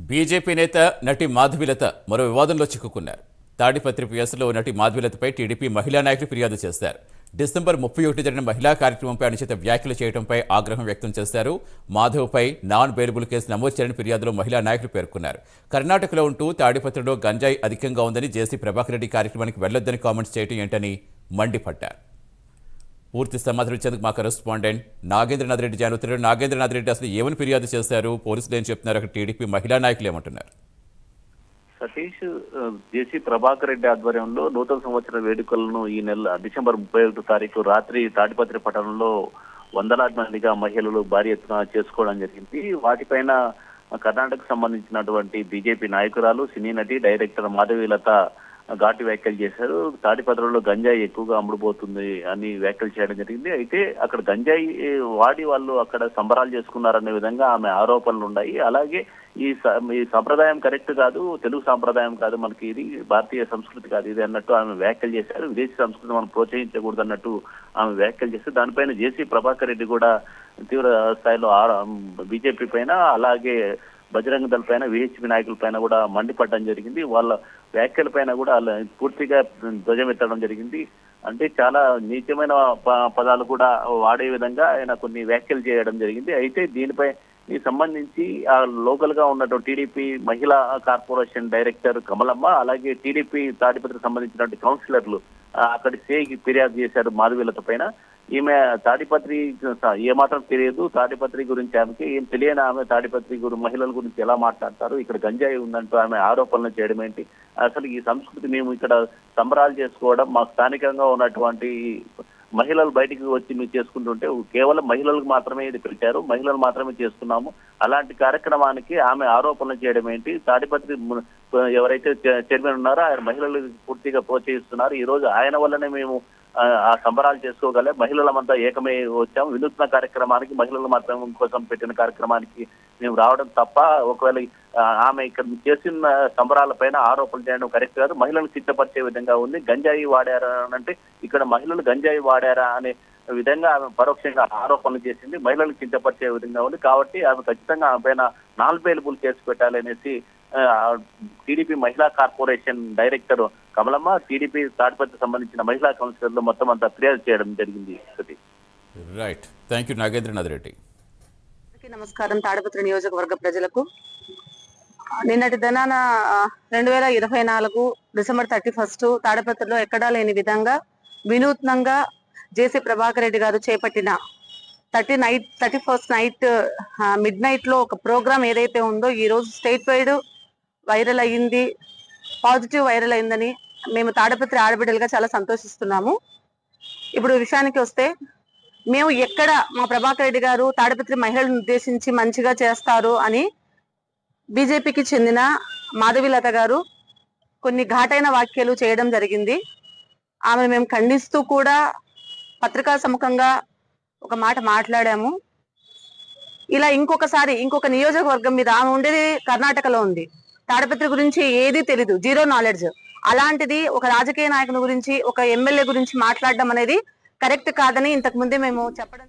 BJP నేత నటి మాధవీలత మరో వివాదంలో చిక్కుకున్నారు. తాడిపత్రి పిఎస్లో నటి మాధవీలతపై టీడీపీ మహిళా నాయకులు ఫిర్యాదు చేశారు. డిసెంబర్ 31 జరిగిన మహిళా కార్యక్రమంపై అనుచిత వ్యాఖ్యలు చేయడంపై ఆగ్రహం వ్యక్తం చేశారు. మాధవ్పై నాన్ బెయిలబుల్ కేసు నమోదు చేయాలని ఫిర్యాదులో మహిళా నాయకులు పేర్కొన్నారు. కర్ణాటకలో ఉంటూ తాడిపత్రిలో గంజాయి అధికంగా ఉందని, జేసీ ప్రభాకర్ రెడ్డి కార్యక్రమానికి వెళ్లొద్దని కామెంట్స్ చేయడం ఏంటని మండిపడ్డారు. పూర్తి సమాచారం ఇచ్చేందుకు మా కరెస్పాండెంట్ నాగేంద్రనాథ్ రెడ్డి జాయిన్ అవుతున్నారు. నాగేంద్రనాథ్ రెడ్డి, అసలు ఏమని ఫిర్యాదు చేశారు? పోలీసులు ఏం చెప్తున్నారు? అక్కడ టీడీపీ మహిళా నాయకులు ఏమంటున్నారు? సతీష్, జేసీ ప్రభాకర్ రెడ్డి ఆధ్వర్యంలో నూతన సంవత్సర వేడుకలను ఈ నెల డిసెంబర్ 31 తారీఖు రాత్రి తాడిపత్రి పట్టణంలో వందలాది మందిగా మహిళలు భారీ ఎత్తున చేసుకోవడం జరిగింది. వాటిపైన కర్ణాటకకు సంబంధించినటువంటి బీజేపీ నాయకురాలు, సినీ నటి, డైరెక్టర్ మాధవీలత ఘాటు వ్యాఖ్యలు చేశారు. తాడిపత్రిలో గంజాయి ఎక్కువగా అమ్ముడుపోతుంది అని వ్యాఖ్యలు చేయడం జరిగింది. అయితే అక్కడ గంజాయి వాడి వాళ్ళు అక్కడ సంబరాలు చేసుకున్నారనే విధంగా ఆమె ఆరోపణలు ఉన్నాయి. అలాగే ఈ సంప్రదాయం కరెక్ట్ కాదు, తెలుగు సాంప్రదాయం కాదు, మనకి ఇది భారతీయ సంస్కృతి కాదు ఇది అన్నట్టు ఆమె వ్యాఖ్యలు చేశారు. విదేశీ సంస్కృతి మనం ప్రోత్సహించకూడదు అన్నట్టు ఆమె వ్యాఖ్యలు చేశారు. దానిపైన జేసీ ప్రభాకర్ రెడ్డి కూడా తీవ్ర స్థాయిలో బీజేపీ పైన, అలాగే బజరంగ దళ పైన, విహెచ్పి నాయకుల పైన కూడా మండిపడడం జరిగింది. వాళ్ళ వ్యాఖ్యల పైన కూడా పూర్తిగా ధ్వజమెత్తడం జరిగింది. అంటే చాలా నీచమైన పదాలు కూడా వాడే విధంగా ఆయన కొన్ని వ్యాఖ్యలు చేయడం జరిగింది. అయితే దీనిపై సంబంధించి ఆ లోకల్ గా ఉన్నటువంటి టీడీపీ మహిళా కార్పొరేషన్ డైరెక్టర్ కమలమ్మ, అలాగే టీడీపీ తాడిపత్రికి సంబంధించినటువంటి కౌన్సిలర్లు అక్కడి సేకి ఫిర్యాదు చేశారు మాధవీలత పైన. ఈమె తాడిపత్రి ఏమాత్రం తెలియదు, తాడిపత్రి గురించి ఆమెకి ఏం తెలియని ఆమె తాడిపత్రి మహిళల గురించి ఎలా మాట్లాడతారు, ఇక్కడ గంజాయి ఉందంటూ ఆమె ఆరోపణలు చేయడం ఏంటి, అసలు ఈ సంస్కృతి మేము ఇక్కడ సంబరాలు చేసుకోవడం, మా స్థానికంగా ఉన్నటువంటి మహిళలు బయటికి వచ్చి మేము చేసుకుంటుంటే కేవలం మహిళలకు మాత్రమే ఇది పెట్టారు, మహిళలు మాత్రమే చేస్తున్నాము, అలాంటి కార్యక్రమానికి ఆమె ఆరోపణలు చేయడం ఏంటి, తాడిపత్రి ఎవరైతే చైర్మన్ ఉన్నారో ఆయన మహిళలు పూర్తిగా ప్రోత్సహిస్తున్నారు, ఈ రోజు ఆయన వల్లనే మేము ఆ సంబరాలు చేసుకోగలే, మహిళలమంతా ఏకమై వచ్చాము, వినూత్న కార్యక్రమానికి మహిళల మాత్రం కోసం పెట్టిన కార్యక్రమానికి మేము రావడం తప్ప, ఒకవేళ ఆమె ఇక్కడ చేసిన సంబరాల పైన ఆరోపణలు చేయడం కరెక్ట్ కాదు, మహిళలను సిద్ధపరిచే విధంగా ఉంది, గంజాయి వాడారా అంటే ఇక్కడ మహిళలు గంజాయి వాడారా అనే విధంగా ఆమె పరోక్షంగా ఆరోపణలు చేసింది, మహిళలకు సిద్ధపరిచే విధంగా ఉంది. కాబట్టి ఆమె ఖచ్చితంగా ఆమె పైన నాన్ బెయిలబుల్ కేసు పెట్టాలనేసి టీడీపీ మహిళా కార్పొరేషన్ డైరెక్టర్ కమలమ్మ, టీడీపీ తాడిపత్రికి సంబంధించిన మహిళా కౌన్సిలర్లు మొత్తం అంతా ఫిర్యాదు చేయడం జరిగింది. Right, thank you Nagendranath Reddy. నమస్కారం. తాడిపత్రి నియోజకవర్గ ప్రజలకు నిన్నటి దినాన 2024 డిసెంబర్ 31 తాడిపత్రిలో ఎక్కడా లేని విధంగా వినూత్నంగా జేసీ ప్రభాకర్ రెడ్డి గారు చేపట్టిన 31st నైట్ మిడ్ నైట్ లో ఒక ప్రోగ్రామ్ ఏదైతే ఉందో ఈ రోజు స్టేట్ వైడ్ వైరల్ అయ్యింది, పాజిటివ్ వైరల్ అయిందని మేము తాడిపత్రి ఆడబిడ్డలుగా చాలా సంతోషిస్తున్నాము. ఇప్పుడు విషయానికి వస్తే, మేము ఎక్కడ మా ప్రభాకర్ రెడ్డి గారు తాడిపత్రి మహిళలను ఉద్దేశించి మంచిగా చేస్తారు అని బీజేపీకి చెందిన మాధవీలత గారు కొన్ని ఘాటైన వ్యాఖ్యలు చేయడం జరిగింది. ఆమె మేము ఖండిస్తూ కూడా పత్రికా సముఖంగా ఒక మాట మాట్లాడాము. ఇలా ఇంకొక నియోజకవర్గం మీద, ఆమె ఉండేది కర్ణాటకలో ఉంది, తాడిపత్రి గురించి ఏది తెలీదు, జీరో నాలెడ్జ్, అలాంటిది ఒక రాజకీయ నాయకుని గురించి, ఒక ఎమ్మెల్యే గురించి మాట్లాడడం అనేది కరెక్ట్ కాదని ఇంతకు ముందే మేము చెప్పడం